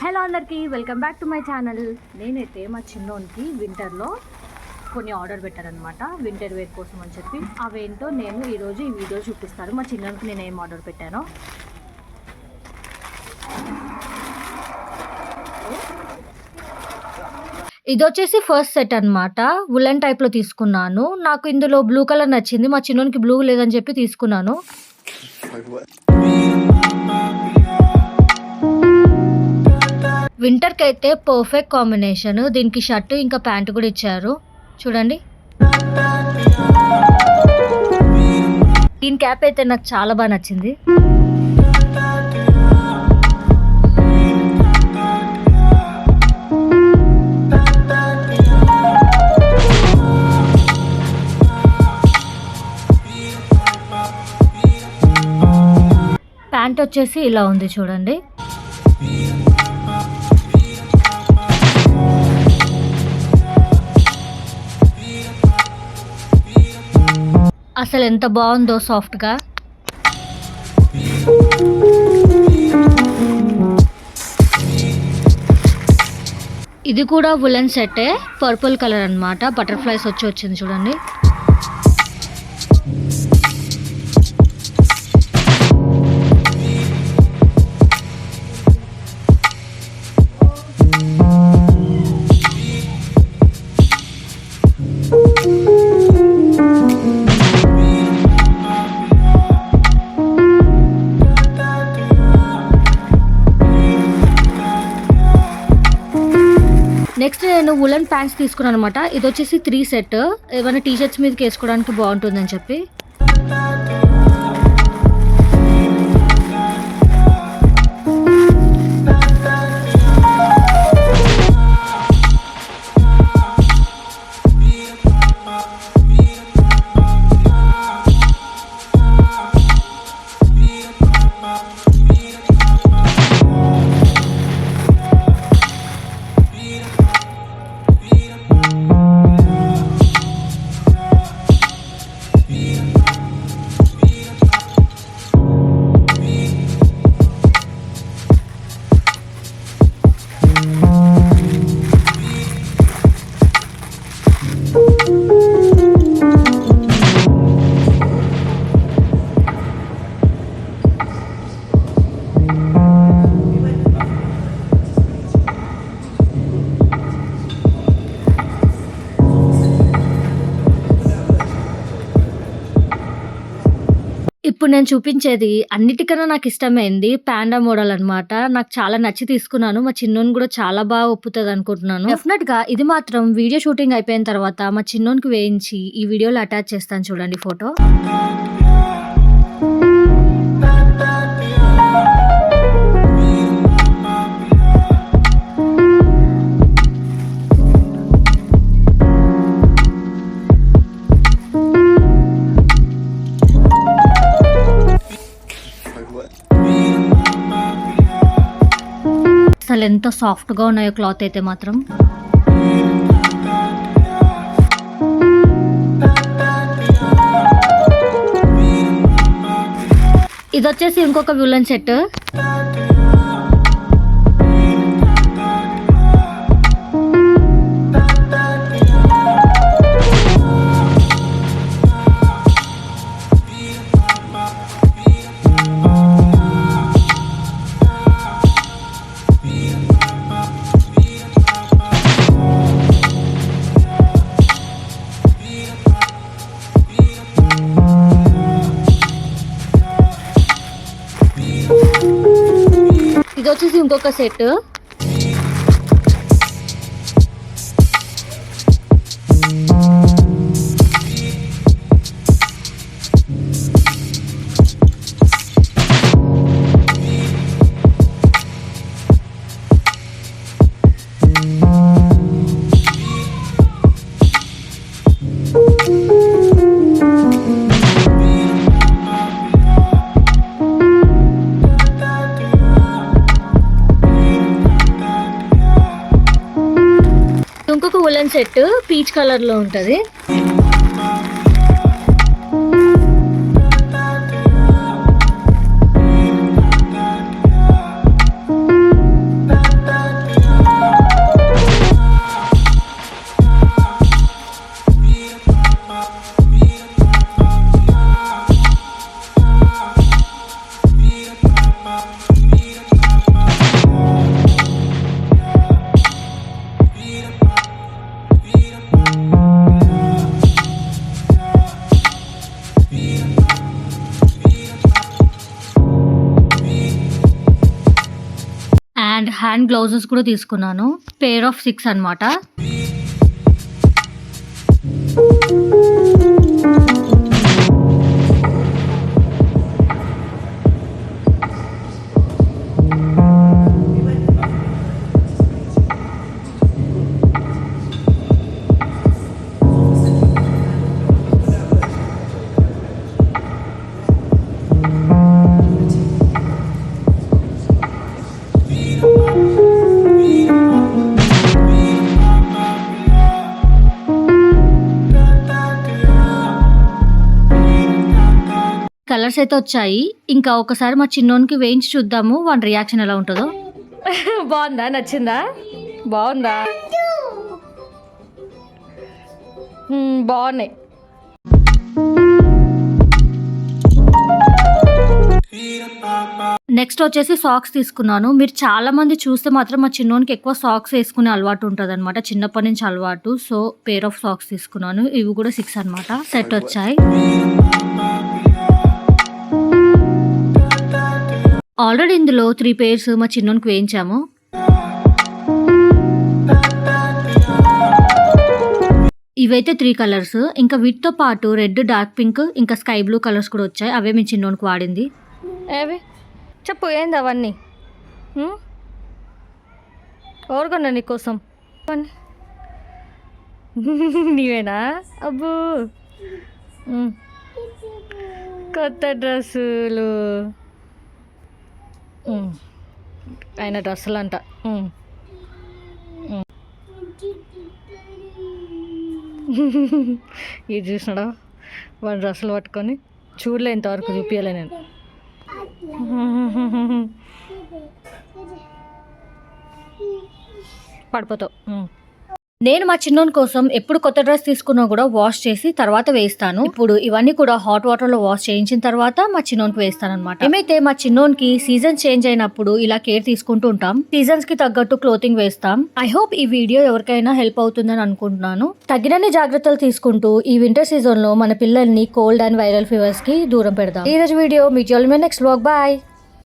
Hello అందరికీ welcome back to my channel. నేనైతే మా చిన్నోనికి వింటర్లో కొన్ని ఆర్డర్ పెట్టారనమాట, వింటర్ వేర్ కోసం అని చెప్పి. అవేంటో నేను ఈరోజు ఈ వీడియో చూపిస్తాను. మా చిన్నోనికి నేను ఏం ఆర్డర్ పెట్టానో. ఇది వచ్చేసి ఫస్ట్ సెట్ అనమాట. వులెన్ టైప్లో తీసుకున్నాను. నాకు ఇందులో బ్లూ కలర్ నచ్చింది. మా చిన్నోనికి బ్లూ లేదని చెప్పి తీసుకున్నాను. వింటర్కి అయితే పర్ఫెక్ట్ కాంబినేషన్. దీనికి షర్టు ఇంకా ప్యాంటు కూడా ఇచ్చారు చూడండి. దీని క్యాప్ అయితే నాకు చాలా బాగా నచ్చింది. ప్యాంట్ వచ్చేసి ఇలా ఉంది చూడండి. అసలు ఎంత బాగుందో సాఫ్ట్గా. ఇది కూడా వులెన్ సెట్టే, పర్పుల్ కలర్ అన్నమాట. బటర్ఫ్లైస్ వచ్చింది చూడండి. నెక్స్ట్ నేను వులెన్ ప్యాంట్స్ తీసుకున్నాను అనమాట. ఇది వచ్చేసి 3 సెట్. ఏమైనా టీ షర్ట్స్ మీదకి వేసుకోవడానికి బాగుంటుందని చెప్పి. ఇప్పుడు నేను చూపించేది అన్నిటికన్నా నాకు ఇష్టమైంది పాండా మోడల్ అనమాట. నాకు చాలా నచ్చి తీసుకున్నాను. మా చిన్నోని కూడా చాలా బాగా ఒప్పుతుంది అనుకుంటున్నాను. డెఫినెట్ గా ఇది మాత్రం వీడియో షూటింగ్ అయిపోయిన తర్వాత మా చిన్నోనికి వేయించి ఈ వీడియోలో అటాచ్ చేస్తాను చూడండి ఫోటో. అసలు ఎంత సాఫ్ట్గా ఉన్నాయో క్లాత్ అయితే మాత్రం. ఇది వచ్చేసి ఇంకొక వులెన్ సెట్. ఇది వచ్చేసి ఇంకొక సెట్. ఇంకొక వులెన్ సెట్ పీచ్ కలర్ లో ఉంటది. అండ్ హ్యాండ్ గ్లౌజెస్ కూడా తీసుకున్నాను. పేర్ ఆఫ్ 6 అన్నమాట. కలర్స్ అయితే వచ్చాయి. ఇంకా ఒకసారి మా చిన్నోనికి వేయించి చూద్దాము వాడి రియాక్షన్ ఎలా ఉంటుందో. బాగుందా? నచ్చిందా? బాగుందా? బాగున్నాయి. నెక్స్ట్ వచ్చేసి సాక్స్ తీసుకున్నాను. మీరు చాలా మంది చూస్తే మాత్రం మా చిన్నోనికి ఎక్కువ సాక్స్ వేసుకునే అలవాటు ఉంటుంది అనమాట, చిన్నప్పటి నుంచి అలవాటు. సో పేర్ ఆఫ్ సాక్స్ తీసుకున్నాను. ఇవి కూడా 6 అనమాట. సెట్ వచ్చాయి. ఆల్రెడీ ఇందులో 3 పేర్స్ మా చిన్నోనికి వేయించాము. ఇవైతే 3 కలర్స్. ఇంకా వీటితో పాటు రెడ్, డార్క్ పింక్, ఇంకా స్కై బ్లూ కలర్స్ కూడా వచ్చాయి. అవే మీ చిన్నోనికి వాడింది. ఏవి చెప్పు, ఏంది అవన్నీ? ఎవరుకొన్నా నీకోసం? నీవేనా? అబ్బో, కొత్త డ్రెస్సులు. ఆయన డ్రెస్సులు అంట. ఇది చూసినాడా వాడు డ్రెస్సులు పట్టుకొని? చూడలే, ఇంతవరకు చూపించలే నేను. పడిపోతావు. నేను మా చిన్నోని కోసం ఎప్పుడు కొత్త డ్రెస్ తీసుకున్నా కూడా వాష్ చేసి తర్వాత వేస్తాను. ఇప్పుడు ఇవన్నీ కూడా హాట్ వాటర్ లో వాష్ చేయించిన తర్వాత మా చిన్నోనికి వేస్తాను అనమాట. ఏమైతే మా చిన్నోనికి సీజన్ చేంజ్ అయినప్పుడు ఇలా కేర్ తీసుకుంటూ ఉంటాం. సీజన్స్ కి తగ్గట్టు క్లోతింగ్ వేస్తాం. ఐ హోప్ ఈ వీడియో ఎవరికైనా హెల్ప్ అవుతుందని అనుకుంటున్నాను. తగినన్ని జాగ్రత్తలు తీసుకుంటూ ఈ వింటర్ సీజన్ లో మన పిల్లల్ని కోల్డ్ అండ్ వైరల్ ఫీవర్స్ కి దూరం పెడదాం. ఈ రోజు వీడియో మీకు నెక్స్ట్ వ్లాగ్. బాయ్.